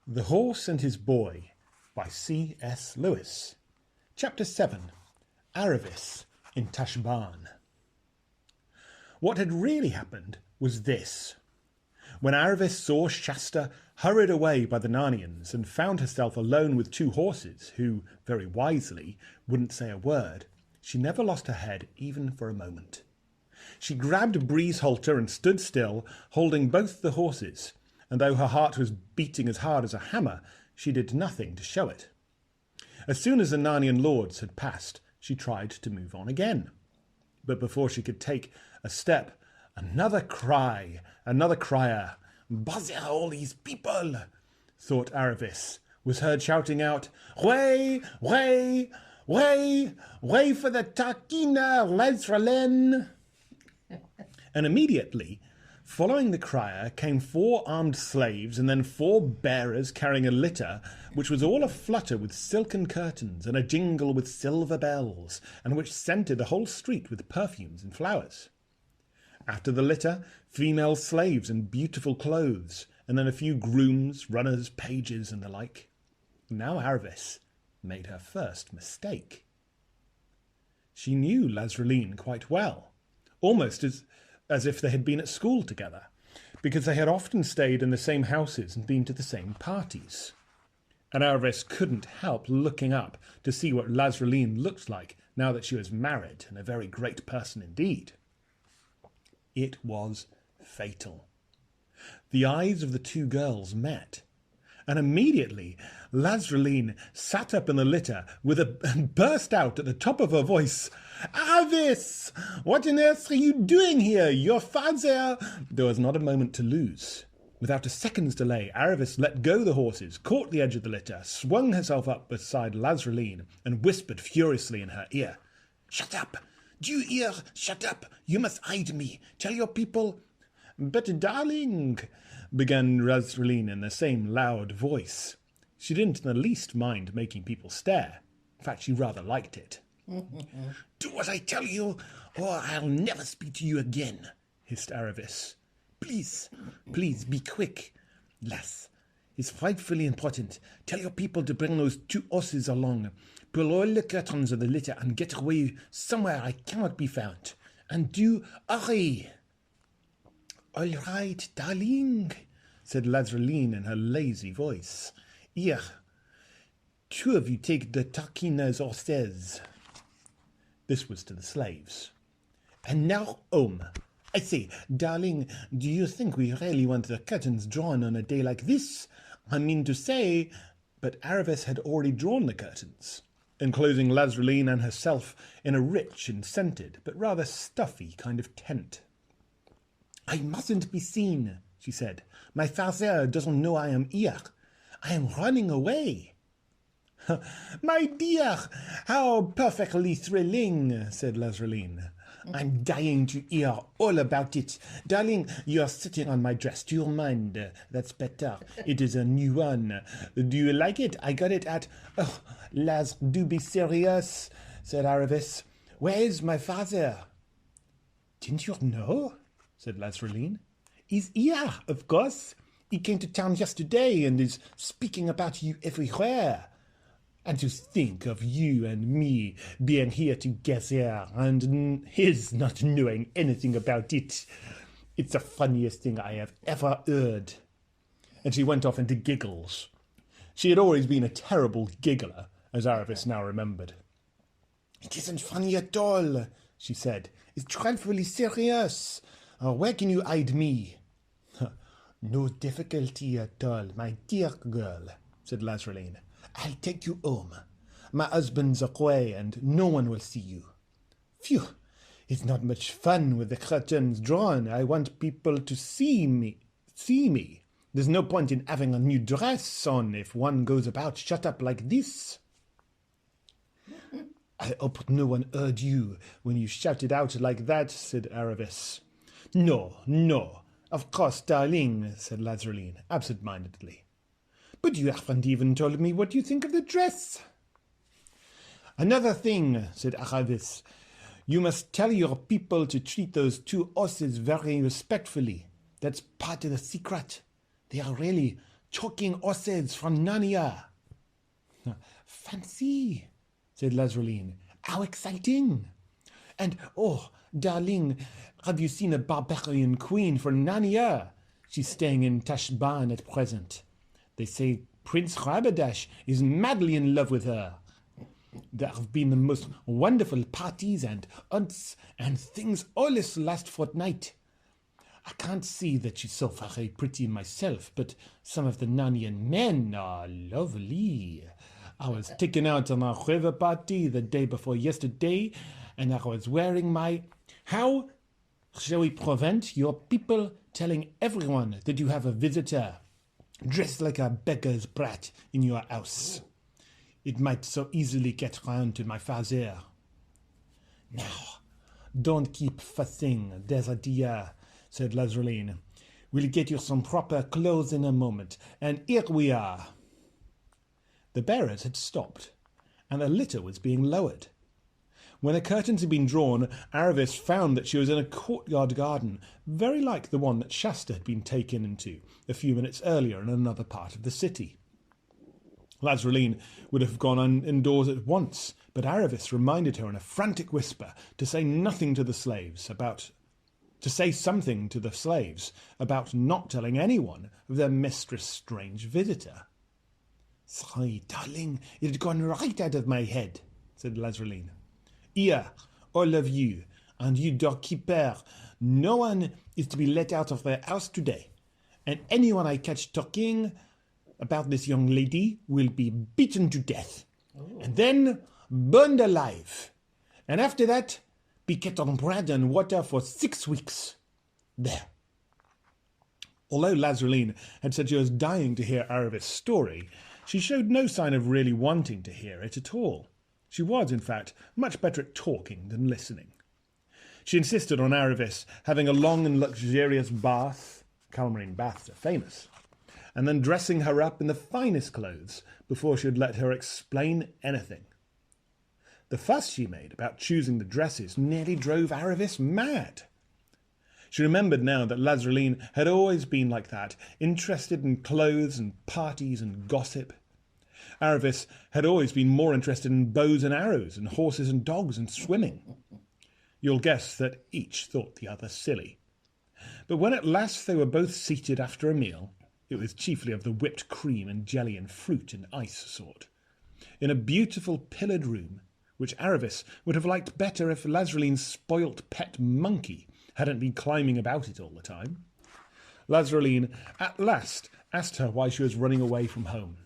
The Horse and His Boy by C.S. Lewis. Chapter 7. Aravis in Tashbaan. What had really happened was this. When Aravis saw Shasta hurried away by the Narnians and found herself alone with two horses who, very wisely, wouldn't say a word, she never lost her head even for a moment. She grabbed Bree's halter and stood still, holding both the horses, and though her heart was beating as hard as a hammer, she did nothing to show it. As soon as the Narnian lords had passed, she tried to move on again. But before she could take a step, another crier, "Bother all these people," thought Aravis, was heard shouting out, "Way, way, way, way for the Tarkina, Lesralen!" And immediately, following the crier, came 4 armed slaves and then 4 bearers carrying a litter, which was all aflutter with silken curtains and a jingle with silver bells, and which scented the whole street with perfumes and flowers. After the litter, female slaves in beautiful clothes, and then a few grooms, runners, pages, and the like. Now Aravis made her first mistake. She knew Lazreline quite well, almost as if they had been at school together, because they had often stayed in the same houses and been to the same parties. And Aravis couldn't help looking up to see what Lazreline looked like now that she was married and a very great person indeed. It was fatal. The eyes of the two girls met, and immediately Lazreline sat up in the litter and burst out at the top of her voice, "Aravis! What on earth are you doing here? Your father—" There was not a moment to lose. Without a second's delay, Aravis let go the horses, caught the edge of the litter, swung herself up beside Lazreline, and whispered furiously in her ear, "Shut up! Do you hear? Shut up! You must hide me! Tell your people—" "But, darling," began Lazreline in the same loud voice. She didn't in the least mind making people stare. In fact, she rather liked it. "Do what I tell you, or I'll never speak to you again," hissed Aravis. Please be quick. Lass, it's frightfully important. Tell your people to bring those 2 horses along. Pull all the curtains of the litter and get away somewhere I cannot be found. And do hurry." "All right, darling," said Lazreline in her lazy voice. "Here, 2 of you take the Tarkina's horses." This was to the slaves. "And now home. I say, darling, do you think we really want the curtains drawn on a day like this? I mean to say—" But Aravis had already drawn the curtains, enclosing Lazreline and herself in a rich and scented, but rather stuffy kind of tent. "I mustn't be seen," she said. "My father doesn't know I am here. I am running away." "My dear, how perfectly thrilling," said Lazreline. "I'm dying to hear all about it. Darling, you are sitting on my dress. Do you mind? That's better. It is a new one. Do you like it? I got it at—" "Oh, Laz, do be serious," said Aravis. "Where is my father?" "Didn't you know?" said Lazreline. "He's here, of course. He came to town yesterday and is speaking about you everywhere. And to think of you and me being here together and his not knowing anything about it. It's the funniest thing I have ever heard." And she went off into giggles. She had always been a terrible giggler, as Aravis now remembered. "It isn't funny at all," she said. "It's dreadfully serious. Where can you hide me?" "No difficulty at all, my dear girl," said Lazreline. "I'll take you home. My husband's away and no one will see you." "Phew, it's not much fun with the curtains drawn. I want people to see me. There's no point in having a new dress on if one goes about shut up like this." "I hope no one heard you when you shouted out like that," said Aravis. No, of course, darling," said Lazreline absent-mindedly. "But you haven't even told me what you think of the dress." "Another thing," said Aravis. "You must tell your people to treat those 2 horses very respectfully. That's part of the secret. They are really choking horses from Narnia." "Fancy," said Lazraline. "How exciting! And, oh, darling, have you seen a barbarian queen from Narnia? She's staying in Tashbaan at present. They say Prince Rabadash is madly in love with her. There have been the most wonderful parties and hunts and things all this last fortnight. I can't see that she's so very pretty myself, but some of the Narnian men are lovely. I was taken out on a river party the day before yesterday, and I was wearing my... How shall we prevent your people telling everyone that you have a visitor dressed like a beggar's brat in your house? It might so easily get round to my father." "Now, don't keep fussing, Desadia," said Lazraline. "We'll get you some proper clothes in a moment, and here we are." The bearers had stopped, and the litter was being lowered. When the curtains had been drawn, Aravis found that she was in a courtyard garden, very like the one that Shasta had been taken into a few minutes earlier in another part of the city. Lazraline would have gone indoors at once, but Aravis reminded her in a frantic whisper to say something to the slaves about not telling anyone of their mistress' strange visitor. "Sorry, darling, it had gone right out of my head," said Lazraline. "Here, all of you, and you doorkeeper, no one is to be let out of their house today, and anyone I catch talking about this young lady will be beaten to death, and then burned alive, and after that be kept on bread and water for 6 weeks. There." Although Lazraline had said she was dying to hear Aravis' story, she showed no sign of really wanting to hear it at all. She was, in fact, much better at talking than listening. She insisted on Aravis having a long and luxurious bath — Calmarine baths are famous — and then dressing her up in the finest clothes before she would let her explain anything. The fuss she made about choosing the dresses nearly drove Aravis mad. She remembered now that Lazraline had always been like that, interested in clothes and parties and gossip. Aravis had always been more interested in bows and arrows and horses and dogs and swimming. You'll guess that each thought the other silly. But when at last they were both seated after a meal, it was chiefly of the whipped cream and jelly and fruit and ice sort, in a beautiful pillared room, which Aravis would have liked better if Lazraline's spoilt pet monkey hadn't been climbing about it all the time. Lazraline at last asked her why she was running away from home.